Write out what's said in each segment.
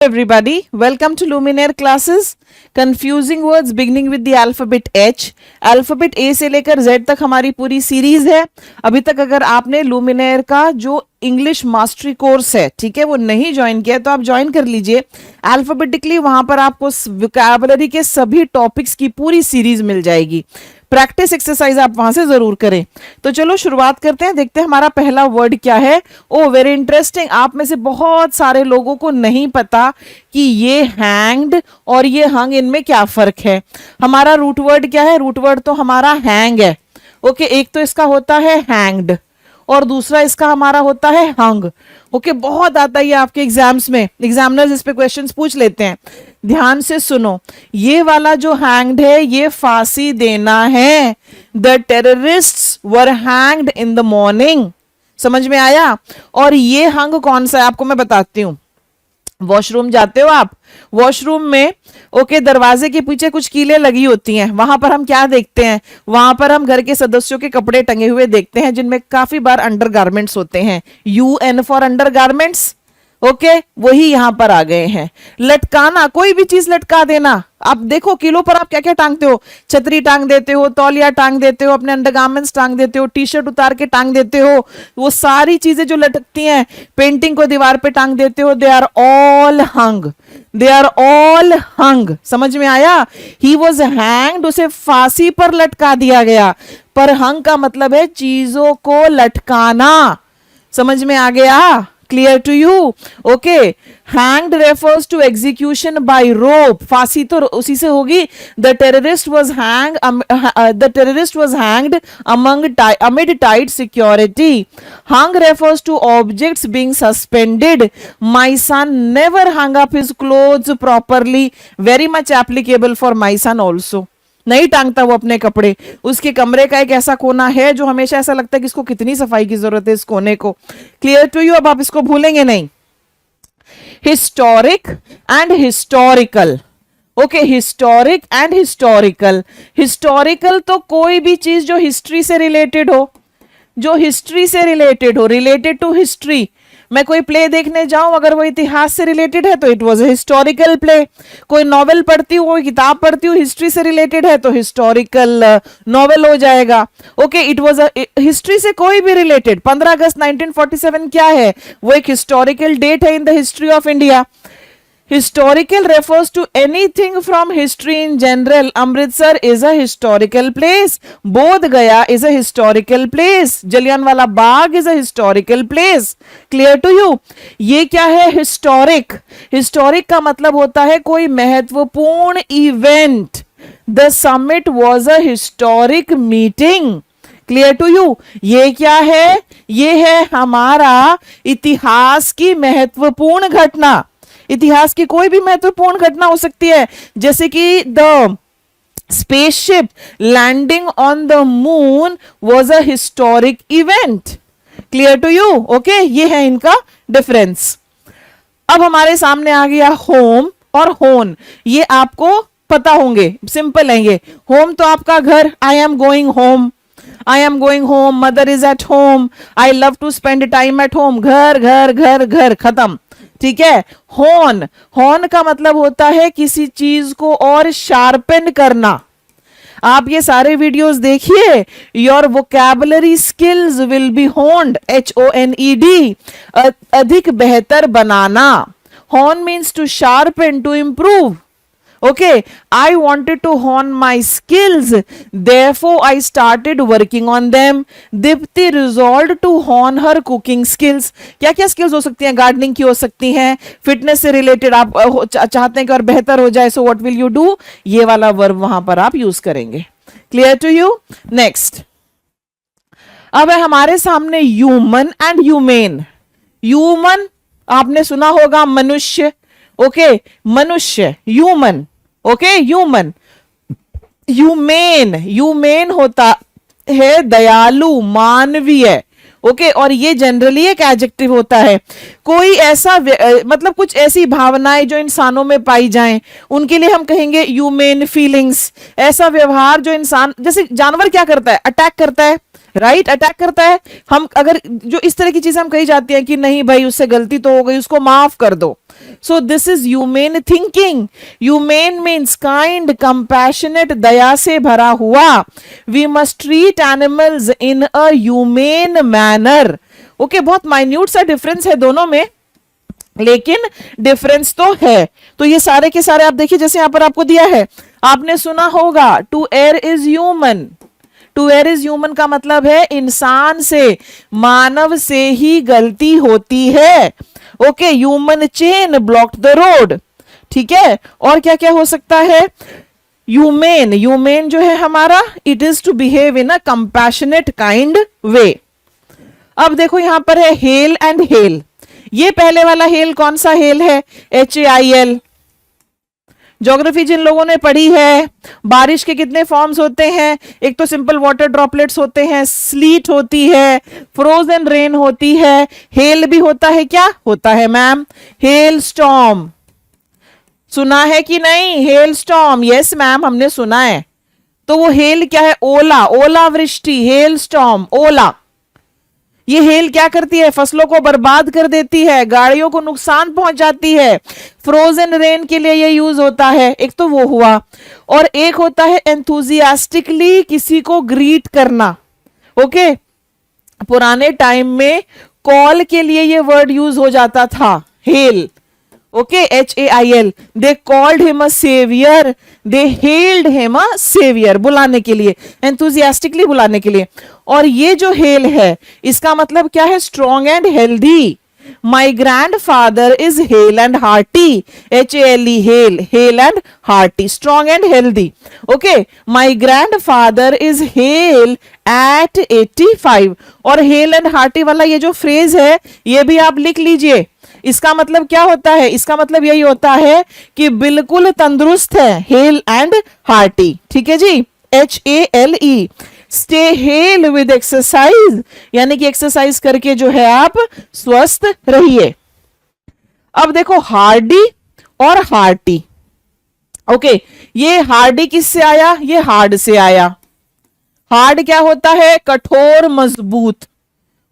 Everybody, welcome to Luminaire classes. Confusing words beginning with the alphabet H. Alphabet A से लेकर Z तक हमारी पूरी सीरीज है. अभी तक अगर आपने Luminaire का जो इंग्लिश मास्टरी कोर्स है, ठीक है, वो नहीं ज्वाइन किया तो आप ज्वाइन कर लीजिए. अल्फाबेटिकली वहां पर आपको वोकैबुलरी के सभी टॉपिक्स की पूरी सीरीज मिल जाएगी. प्रैक्टिस एक्सरसाइज आप वहां से जरूर करें. तो चलो शुरुआत करते हैं, देखते हैं हमारा पहला वर्ड क्या है. ओ वेरी इंटरेस्टिंग. आप में से बहुत सारे लोगों को नहीं पता कि ये हैंग्ड और ये हंग, इनमें क्या फर्क है. हमारा रूट वर्ड क्या है? रूट वर्ड तो हमारा हैंग है. ओके, एक तो इसका होता है हैंग्ड और दूसरा इसका हमारा होता है हंग. ओके, बहुत आता है आपके एग्जाम्स में, एग्जामिनर्स इस पे क्वेश्चंस पूछ लेते हैं. ध्यान से सुनो, ये वाला जो हैंग्ड है ये फांसी देना है. The terrorists were hanged in the morning. समझ में आया? और ये हंग कौन सा है आपको मैं बताती हूं. वॉशरूम जाते हो आप, वॉशरूम में ओके दरवाजे के पीछे कुछ कीलें लगी होती हैं. वहां पर हम क्या देखते हैं? वहां पर हम घर के सदस्यों के कपड़े टंगे हुए देखते हैं जिनमें काफी बार अंडरगारमेंट्स होते हैं. UN for undergarments. ओके, वही यहां पर आ गए हैं. लटकाना, कोई भी चीज लटका देना. आप देखो किलो पर आप क्या क्या टांगते हो. छतरी टांग देते हो, तौलिया टांग देते हो, अपने अंडरगारमेंट्स टांग देते हो, टी शर्ट उतार के टांग देते हो. वो सारी चीजें जो लटकती हैं, पेंटिंग को दीवार पे टांग देते हो. They are all hung. They are all hung. समझ में आया? ही वॉज हैंग्ड, उसे फांसी पर लटका दिया गया. पर हंग का मतलब है चीजों को लटकाना. समझ में आ गया? Clear to you? Okay. Hanged refers to execution by rope. फांसी तो उसी से होगी. The terrorist was hanged. The terrorist was hanged amid tight security. Hung refers to objects being suspended. My son never hung up his clothes properly. Very much applicable for my son also. नहीं टांगता वो अपने कपड़े. उसके कमरे का एक ऐसा कोना है जो हमेशा ऐसा लगता है कि इसको कितनी सफाई की जरूरत है, इस कोने को. Clear to you? अब आप इसको भूलेंगे नहीं. Historic and historical. Okay, historic and historical. Historical तो कोई भी चीज जो हिस्ट्री से रिलेटेड हो, जो हिस्ट्री से रिलेटेड हो, रिलेटेड टू हिस्ट्री. मैं कोई प्ले देखने जाऊं, अगर वो इतिहास से रिलेटेड है तो it was a historical play. कोई नॉवेल पढ़ती हूं, कोई किताब पढ़ती हूं, हिस्ट्री से रिलेटेड है तो हिस्टोरिकल नॉवेल हो जाएगा. ओके, इट वाज हिस्ट्री से कोई भी रिलेटेड. 15 अगस्त 1947 क्या है? वो एक हिस्टोरिकल डेट है in the history of India. Historical refers to anything from history in general. Amritsar is a historical place. Bodh Gaya is a historical place. Jallianwala Bagh is a historical place. Clear to you? ये क्या है? Historic. Historic का मतलब होता है कोई महत्वपूर्ण event. The summit was a historic meeting. Clear to you? ये क्या है? ये है हमारा इतिहास की महत्वपूर्ण घटना. इतिहास की कोई भी महत्वपूर्ण घटना हो सकती है, जैसे कि the spaceship landing on the moon was a historic event. Clear to you? Okay, ये है इनका डिफरेंस. अब हमारे सामने आ गया होम और होन. ये आपको पता होंगे, सिंपल है ये. होम तो आपका घर. I am going home. I am going home. Mother is at home. I love to spend time at home. घर घर घर घर, खत्म. ठीक है. हॉर्न, हॉर्न का मतलब होता है किसी चीज को और शार्पन करना. आप ये सारे वीडियोस देखिए. Your vocabulary skills will be honed. HONED. अधिक बेहतर बनाना. Hone means to sharpen, to improve. Okay, I wanted to hone my skills. Therefore, I started working on them. Dipti resolved to hone her cooking skills. क्या क्या skills हो सकती हैं? Gardening की हो सकती हैं, फिटनेस से रिलेटेड आप चाहते हैं कि और बेहतर हो जाए. So what will you do? ये वाला वर्ब वहां पर आप यूज करेंगे. Clear to you? Next. अब है हमारे सामने ह्यूमन एंड ह्यूमेन. ह्यूमन आपने सुना होगा, मनुष्य. ओके, मनुष्य, human. Okay, human. Humane, humane होता है दयालु, मानवीय. ओके, और ये जनरली एक एडजेक्टिव होता है. कोई ऐसा मतलब कुछ ऐसी भावनाएं जो इंसानों में पाई जाएं, उनके लिए हम कहेंगे ह्यूमेन फीलिंग्स. ऐसा व्यवहार जो इंसान, जैसे जानवर क्या करता है? अटैक करता है. राइट, अटैक करता है। हम अगर जो इस तरह की चीजें हम कही जाती हैं कि नहीं भाई उससे गलती तो हो गई, उसको माफ कर दो। So this is humane thinking. Humane means kind, compassionate, दया से भरा हुआ। We must treat animals in a humane manner. Okay, बहुत माइन्यूट सा डिफरेंस है दोनों में, लेकिन डिफरेंस तो है। तो ये सारे के सारे आप देखिए, जैसे यहां पर आपको दिया है, आपने सुना होगा to err is human. To err is human का मतलब है इंसान से, मानव से ही गलती होती है। Okay, human chain blocked the road. ठीक है, और क्या क्या हो सकता है? ह्यूमेन, ह्यूमेन जो है हमारा, it is to behave in a compassionate kind way. अब देखो यहां पर है हेल एंड हेल। ये पहले वाला हेल कौन सा हेल है? HAIL। ज्योग्राफी जिन लोगों ने पढ़ी है, बारिश के कितने फॉर्म्स होते हैं? एक तो सिंपल वाटर ड्रॉपलेट्स होते हैं, स्लीट होती है, फ्रोजन रेन होती है, हेल भी होता है। क्या होता है मैम? Hello storm. सुना है कि नहीं? हेल स्टॉर्म, यस मैम, हमने सुना है। तो वो हेल क्या है? ओला, ओला वृष्टि, हेल स्टॉर्म, ओला। ये हेल क्या करती है? फसलों को बर्बाद कर देती है, गाड़ियों को नुकसान पहुंचाती है। फ्रोजन रेन के लिए ये यूज होता है। एक तो वो हुआ, और एक होता है एंथुजियास्टिकली किसी को ग्रीट करना। ओके, पुराने टाइम में कॉल के लिए ये वर्ड यूज हो जाता था, hail. Okay, HAIL। They called him a saviour, they hailed him a saviour, बुलाने के लिए, एंथुजियास्टिकली बुलाने के लिए। और ये जो हेल है, इसका मतलब क्या है? Strong and healthy. My grandfather is hale and hearty, HALE, hale, hale and hearty, strong and healthy. Okay, my grandfather is hale at 85। और हेल एंड हार्टी वाला ये जो फ्रेज है, ये भी आप लिख लीजिए। इसका मतलब क्या होता है? इसका मतलब यही होता है कि बिल्कुल तंदुरुस्त है, हेल एंड हार्टी। ठीक है जी, HALE। Stay hell with exercise, यानी कि एक्सरसाइज करके जो है आप स्वस्थ रहिए। अब देखो हार्डी और हार्टी। ओके, ये हार्डी किससे आया? ये हार्ड से आया। हार्ड क्या होता है? कठोर, मजबूत।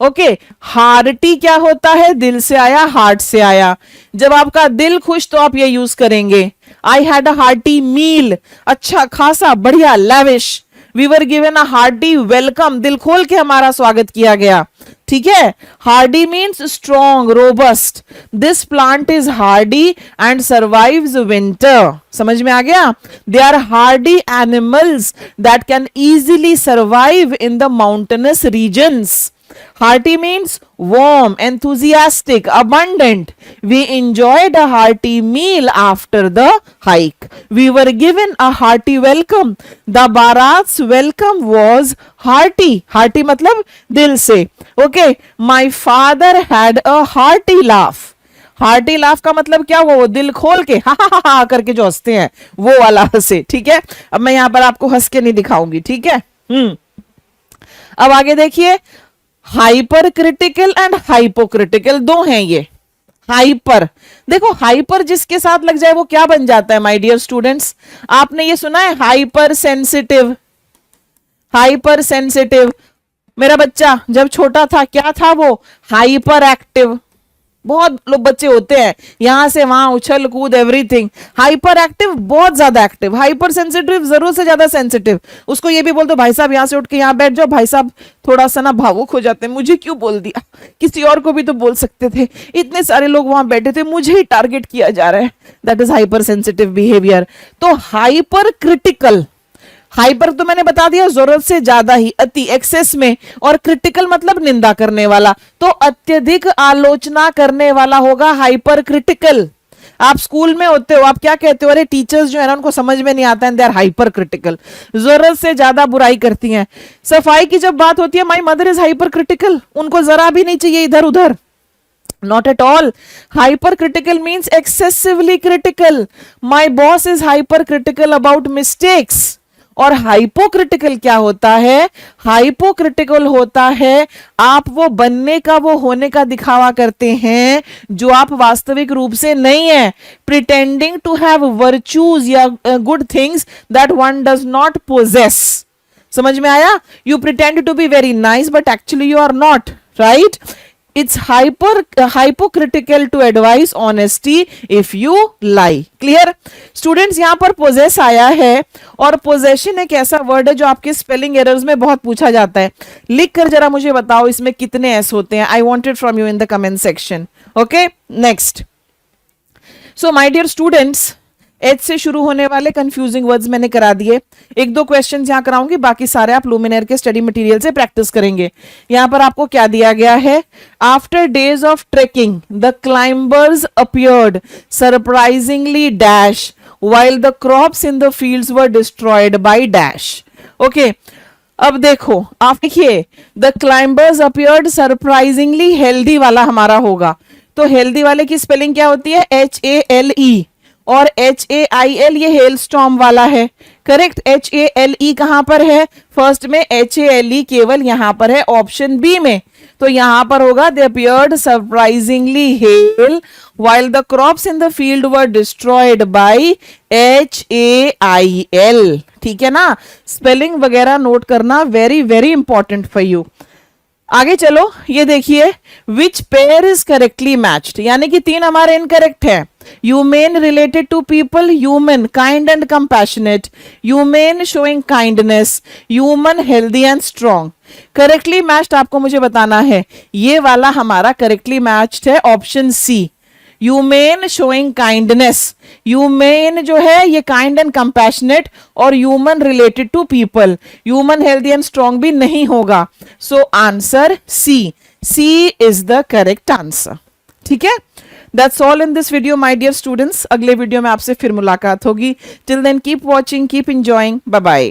ओके, हार्टी क्या होता है? दिल से आया, हार्ट से आया। जब आपका दिल खुश तो आप ये यूज करेंगे, आई हैड अ हार्टी मील, अच्छा खासा, बढ़िया, lavish. We were given a hearty welcome, दिल खोल के हमारा स्वागत किया गया। ठीक है, hardy means strong, robust. This plant is hardy and survives winter. समझ में आ गया? They are hardy animals that can easily survive in the mountainous regions. Hearty means warm, enthusiastic, abundant. We enjoyed a hearty meal after the hike. We were given a hearty welcome. The Bharat's welcome was hearty. Hearty मतलब दिल से. Okay. My father had a hearty laugh. Hearty laugh का मतलब क्या हुआ? वो दिल खोल के हा हा हा करके जो हंसते हैं, वो वाला हंसे। ठीक है, अब मैं यहां पर आपको हंस के नहीं दिखाऊंगी। ठीक है, अब आगे देखिए, हाइपर क्रिटिकल एंड हाइपोक्रिटिकल, दो हैं ये। हाइपर, देखो हाइपर जिसके साथ लग जाए वो क्या बन जाता है माय डियर स्टूडेंट्स? आपने ये सुना है हाइपर सेंसिटिव। हाइपर सेंसिटिव, मेरा बच्चा जब छोटा था क्या था वो? Hyper active. बहुत लोग बच्चे होते हैं यहां से वहां उछल कूद एवरीथिंग। हाइपर एक्टिव, बहुत ज्यादा एक्टिव। हाइपर सेंसिटिव, जरूर से ज्यादा सेंसिटिव। उसको ये भी बोल दो भाई साहब यहां से उठ के यहां बैठ जाओ, भाई साहब थोड़ा सा ना भावुक हो जाते हैं, मुझे क्यों बोल दिया? किसी और को भी तो बोल सकते थे, इतने सारे लोग वहां बैठे थे, मुझे ही टारगेट किया जा रहा है। That is hyper sensitive behaviour. तो हाइपर क्रिटिकल, हाइपर तो मैंने बता दिया जरूरत से ज्यादा ही, अति, एक्सेस में। और क्रिटिकल मतलब निंदा करने वाला, तो अत्यधिक आलोचना करने वाला होगा हाइपर क्रिटिकल। आप स्कूल में होते हो, आप क्या कहते हो? अरे टीचर्स जो है ना उनको समझ में नहीं आता है, दे आर हाइपर क्रिटिकल, जरूरत से ज्यादा बुराई करती हैं। सफाई की जब बात होती है, my mother is hyper critical, उनको जरा भी नहीं चाहिए इधर उधर। Not at all. Hypercritical means excessively critical. My boss is hypercritical about mistakes. और हाइपोक्रिटिकल क्या होता है? हाइपोक्रिटिकल होता है आप वो बनने का, वो होने का दिखावा करते हैं जो आप वास्तविक रूप से नहीं है। प्रिटेंडिंग टू हैव वर्च्यूज या good things that one does not possess. समझ में आया? You pretend to be very nice but actually you are not, right? It's hypocritical to advise honesty if you lie. Clear? Students, यहाँ पर possess आया है और possession एक ऐसा word है जो आपके spelling errors में बहुत पूछा जाता है. लिख कर जरा मुझे बताओ इसमें कितने s होते हैं. I want it from you in the comment section. Okay? Next. So my dear students, H से शुरू होने वाले कंफ्यूजिंग वर्ड्स मैंने करा दिए. एक दो क्वेश्चन यहां कराऊंगी, बाकी सारे आप लुमिनेयर के स्टडी मटेरियल से प्रैक्टिस करेंगे. यहां पर आपको क्या दिया गया है? After days of trekking the climbers appeared surprisingly dash while the crops in the fields were destroyed by dash. Okay, अब देखो, आप देखिए, the climbers appeared surprisingly healthy वाला हमारा होगा. तो हेल्दी वाले की स्पेलिंग क्या होती है? HALE, और HAIL ये हेल स्टॉर्म वाला है. करेक्ट? HALE कहां पर है? फर्स्ट में. HALE केवल यहां पर है ऑप्शन बी में. तो यहां पर होगा they appeared surprisingly hail while the crops in the field were destroyed by HAIL. ठीक है ना? स्पेलिंग वगैरह नोट करना very very important for you. आगे चलो, ये देखिए, which pair is correctly matched, यानी कि 3 हमारे इनकरेक्ट है. Humane related to people, human kind and compassionate, humane showing kindness, human healthy and strong. Correctly matched आपको मुझे बताना है. ये वाला हमारा करेक्टली मैच्ड है option C, humane showing kindness. Humane जो है ये काइंड एंड कंपैशनेट, और human related to people. Human healthy and strong भी नहीं होगा. So answer C. C is the correct answer. ठीक है? That's all in this video my dear students. अगले वीडियो में आपसे फिर मुलाकात होगी. Till then keep watching, keep enjoying. Bye bye.